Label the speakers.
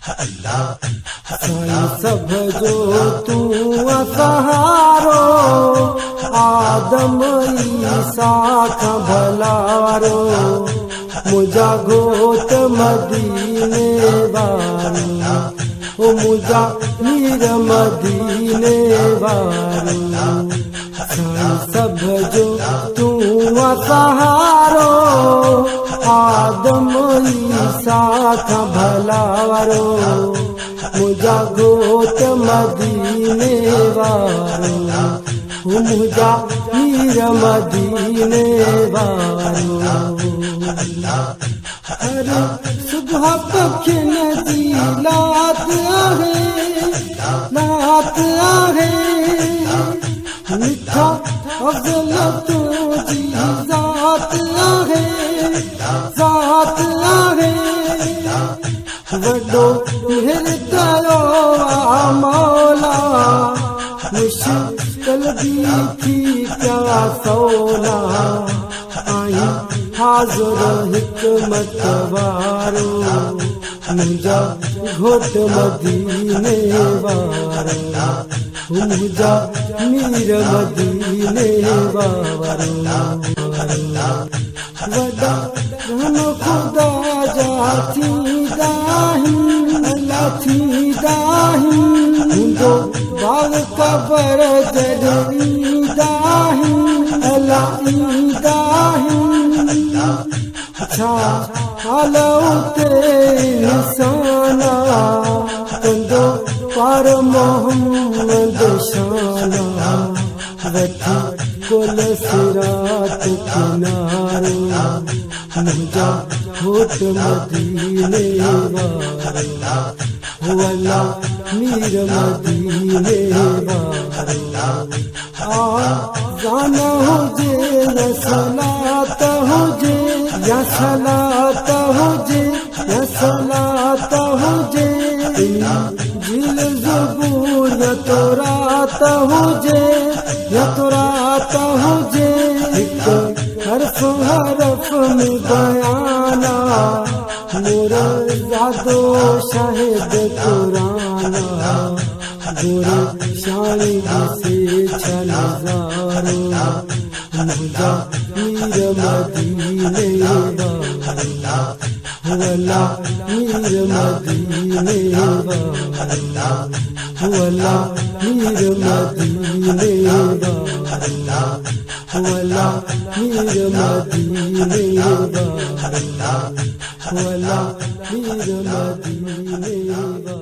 Speaker 1: साईं सब जो तू सहारो आदम ईसा का भलारो मुझा घोट मदीने वारो ओ मुझा मीर मदीने वारो साईं सब जो तू सहारो आदम ईसा का भलारो मुझा घोट मदीने वारो मुझा मीर मदीने वारो अरे सुबह पखी नदी लात आहे मिठा अफजल तुझी जात आहे वडो मेहर कयो मौला मुश्किल भी थी क्या सौला आई हाज़ुर हिकमत वारो मुझा घोट मदीने वारो मुझा मीर मदीने वारो वडा हम खुदा जा थी दाही मुंहिंजो बाग कबर जॾहिं ईंदाही छा हाल उते इंसाना कंदो पार मोहम्मद शाना वठी कुल सिरात किनारो मुझा घोट मदीने वारो वला मीर मदीने वारो जान हुजे या सलात हुजे या सलात हुजे या सलात हुजे जिल ज़बूर या तौरात हुजे या तौरात हुजे हिक हरफ में बयाना मोर ज़ादो शाहिद कुराना गोरे शानी से छलजारो मुझा मीर मदीने वारो वला मीर मदीने वारो वला मीर मदीने वारो वला मीर मदीने वारो वला मीर मदीने वारो।